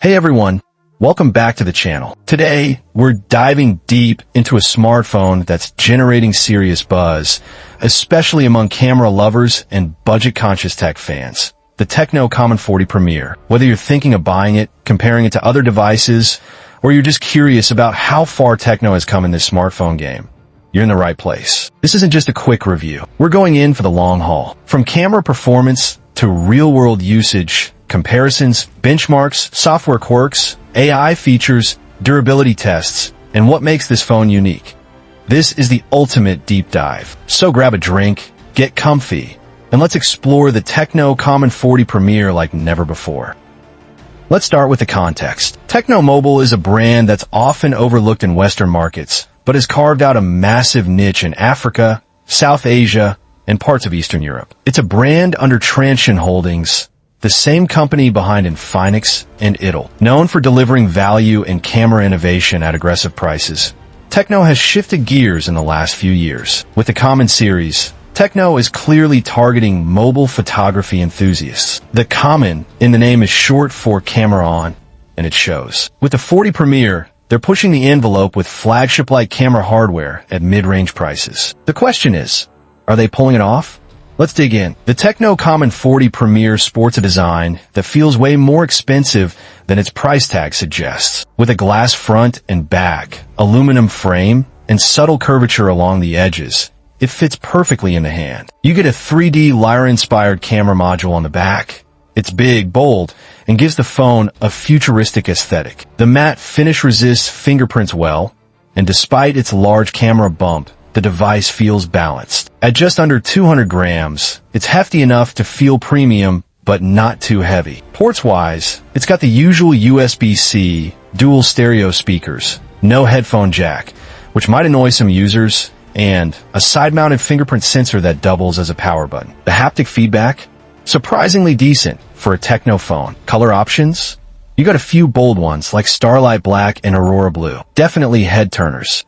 Hey everyone, welcome back to the channel. Today, we're diving deep into a smartphone that's generating serious buzz, especially among camera lovers and budget-conscious tech fans. The Tecno Camon 40 Premier. Whether you're thinking of buying it, comparing it to other devices, or you're just curious about how far Tecno has come in this smartphone game, you're in the right place. This isn't just a quick review. We're going in for the long haul. From camera performance to real-world usage, comparisons, benchmarks, software quirks, AI features, durability tests, and what makes this phone unique. This is the ultimate deep dive. So grab a drink, get comfy, and let's explore the Tecno Camon 40 Premier like never before. Let's start with the context. Tecno Mobile is a brand that's often overlooked in Western markets, but has carved out a massive niche in Africa, South Asia, and parts of Eastern Europe. It's a brand under Transsion Holdings, the same company behind Infinix and Idle. Known for delivering value and camera innovation at aggressive prices, Tecno has shifted gears in the last few years. With the Camon series, Tecno is clearly targeting mobile photography enthusiasts. The Camon in the name is short for camera on, and it shows. With the 40 Premier, they're pushing the envelope with flagship-like camera hardware at mid-range prices. The question is, are they pulling it off? Let's dig in. The Tecno Camon 40 Premier sports a design that feels way more expensive than its price tag suggests. With a glass front and back, aluminum frame, and subtle curvature along the edges, it fits perfectly in the hand. You get a 3D Lyra-inspired camera module on the back. It's big, bold, and gives the phone a futuristic aesthetic. The matte finish resists fingerprints well, and despite its large camera bump, the device feels balanced. At just under 200 grams, it's hefty enough to feel premium, but not too heavy. Ports-wise, it's got the usual USB-C, dual stereo speakers, no headphone jack, which might annoy some users, and a side-mounted fingerprint sensor that doubles as a power button. The haptic feedback? Surprisingly decent for a Tecno phone. Color options? You got a few bold ones like Starlight Black and Aurora Blue. Definitely head-turners.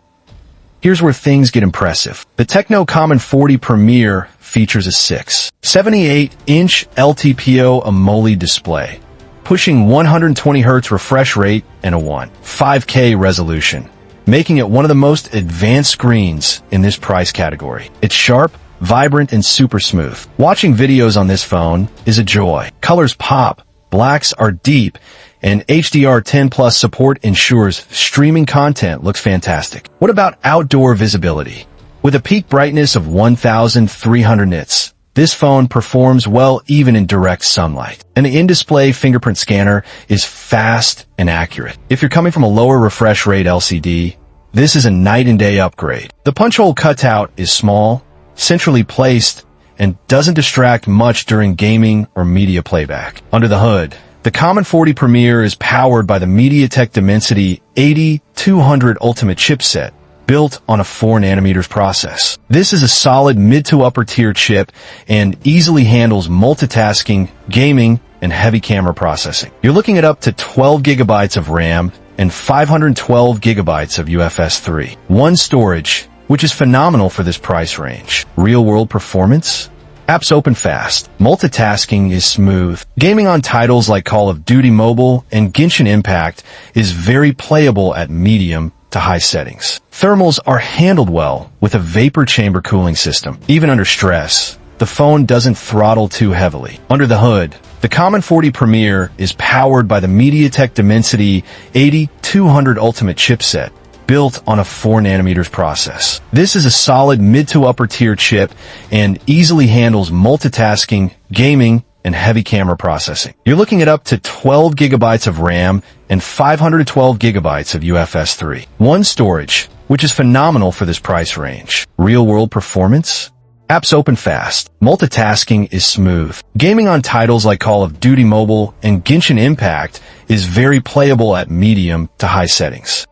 Here's where things get impressive. The Tecno Camon 40 Premier features a 6.78-inch LTPO AMOLED display, pushing 120Hz refresh rate and a 5K resolution, making it one of the most advanced screens in this price category. It's sharp, vibrant, and super smooth. Watching videos on this phone is a joy. Colors pop, blacks are deep, and HDR10 Plus support ensures streaming content looks fantastic. What about outdoor visibility? With a peak brightness of 1,300 nits, this phone performs well even in direct sunlight. And the in-display fingerprint scanner is fast and accurate. If you're coming from a lower refresh rate LCD, this is a night and day upgrade. The punch hole cutout is small, centrally placed, and doesn't distract much during gaming or media playback. Under the hood, the Camon 40 Premier is powered by the MediaTek Dimensity 8200 Ultimate chipset, built on a 4nm process. This is a solid mid to upper tier chip and easily handles multitasking, gaming, and heavy camera processing. You're looking at up to 12 GB of RAM and 512 GB of UFS 3.1 storage, which is phenomenal for this price range. Real-world performance? Apps open fast. Multitasking is smooth. Gaming on titles like Call of Duty Mobile and Genshin Impact is very playable at medium to high settings. Thermals are handled well with a vapor chamber cooling system. Even under stress, the phone doesn't throttle too heavily. Under the hood, the Camon 40 Premier is powered by the MediaTek Dimensity 8200 Ultimate chipset, built on a 4nm process. This is a solid mid to upper tier chip and easily handles multitasking, gaming, and heavy camera processing. You're looking at up to 12 GB of RAM and 512 GB of UFS 3.1 storage, which is phenomenal for this price range. Real-world performance? Apps open fast. Multitasking is smooth. Gaming on titles like Call of Duty Mobile and Genshin Impact is very playable at medium to high settings.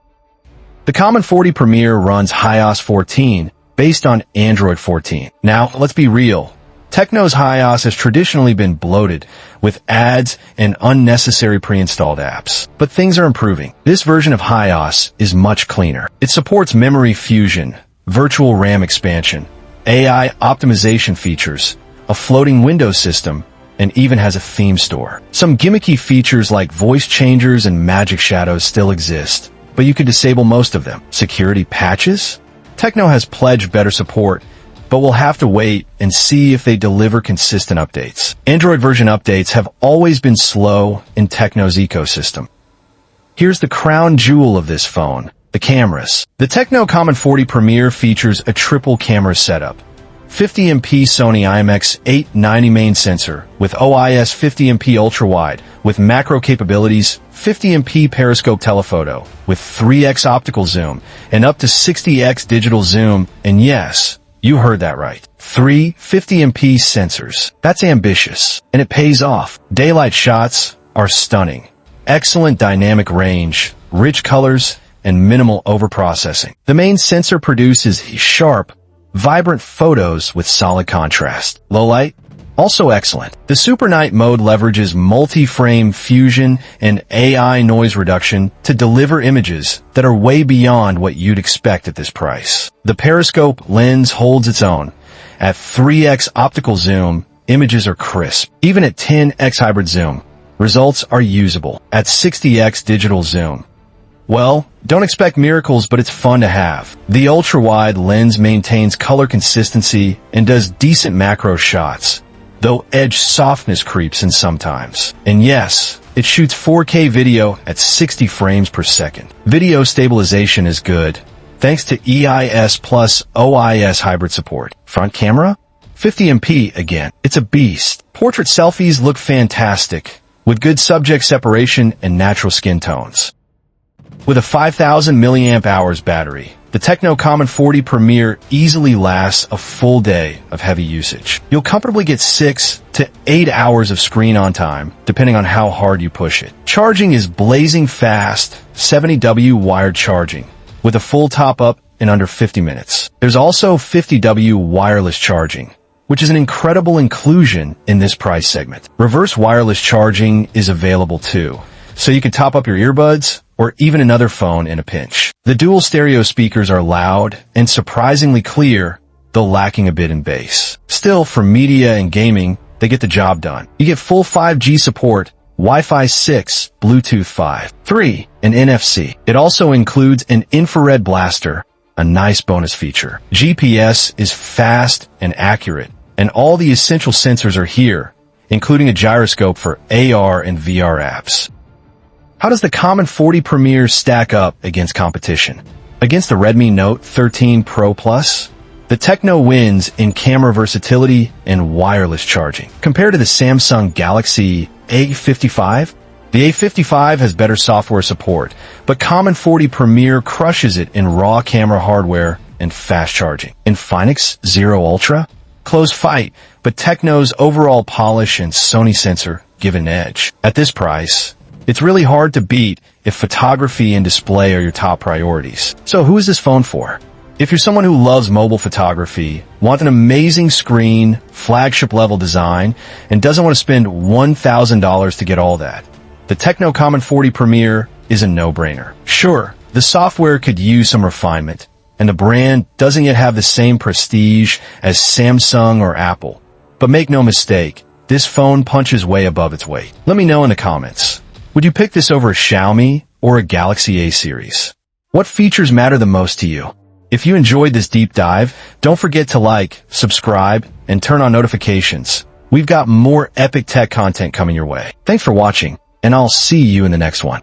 The Camon 40 Premier runs HiOS 14, based on Android 14. Now, let's be real. Tecno's HiOS has traditionally been bloated with ads and unnecessary pre-installed apps. But things are improving. This version of HiOS is much cleaner. It supports memory fusion, virtual RAM expansion, AI optimization features, a floating window system, and even has a theme store. Some gimmicky features like voice changers and magic shadows still exist, but you can disable most of them. Security patches? Tecno has pledged better support, but we'll have to wait and see if they deliver consistent updates. Android version updates have always been slow in Tecno's ecosystem. Here's the crown jewel of this phone, the cameras. The Tecno Camon 40 Premier features a triple camera setup. 50MP Sony IMX890 main sensor with OIS 50MP ultra-wide with macro capabilities, 50MP periscope telephoto with 3x optical zoom and up to 60x digital zoom, and yes, you heard that right. 3 50MP sensors. That's ambitious, and it pays off. Daylight shots are stunning. Excellent dynamic range, rich colors, and minimal overprocessing. The main sensor produces sharp, vibrant photos with solid contrast. Low light? Also excellent. The Super Night mode leverages multi-frame fusion and AI noise reduction to deliver images that are way beyond what you'd expect at this price. The periscope lens holds its own. At 3x optical zoom, images are crisp. Even at 10x hybrid zoom, results are usable. At 60x digital zoom, well, don't expect miracles, but it's fun to have. The ultra-wide lens maintains color consistency and does decent macro shots, though edge softness creeps in sometimes. And yes, it shoots 4K video at 60 frames per second. Video stabilization is good, thanks to EIS plus OIS hybrid support. Front camera? 50MP again. It's a beast. Portrait selfies look fantastic, with good subject separation and natural skin tones. With a 5,000 mAh battery, the Tecno Camon 40 Premier easily lasts a full day of heavy usage. You'll comfortably get 6 to 8 hours of screen on time, depending on how hard you push it. Charging is blazing fast, 70W wired charging, with a full top-up in under 50 minutes. There's also 50W wireless charging, which is an incredible inclusion in this price segment. Reverse wireless charging is available too, so you can top up your earbuds or even another phone in a pinch. The dual stereo speakers are loud and surprisingly clear, though lacking a bit in bass. Still, for media and gaming, they get the job done. You get full 5G support, Wi-Fi 6, Bluetooth 5.3, and NFC. It also includes an infrared blaster, a nice bonus feature. GPS is fast and accurate, and all the essential sensors are here, including a gyroscope for AR and VR apps. How does the Camon 40 Premier stack up against competition? Against the Redmi Note 13 Pro Plus? The Tecno wins in camera versatility and wireless charging. Compared to the Samsung Galaxy A55, the A55 has better software support, but Camon 40 Premier crushes it in raw camera hardware and fast charging. Infinix Zero Ultra? Close fight, but Tecno's overall polish and Sony sensor give an edge. At this price, it's really hard to beat if photography and display are your top priorities. So who is this phone for? If you're someone who loves mobile photography, want an amazing screen, flagship level design, and doesn't want to spend $1,000 to get all that, the Tecno Camon 40 Premier is a no-brainer. Sure, the software could use some refinement, and the brand doesn't yet have the same prestige as Samsung or Apple. But make no mistake, this phone punches way above its weight. Let me know in the comments. Would you pick this over a Xiaomi or a Galaxy A series? What features matter the most to you? If you enjoyed this deep dive, don't forget to like, subscribe, and turn on notifications. We've got more epic tech content coming your way. Thanks for watching, and I'll see you in the next one.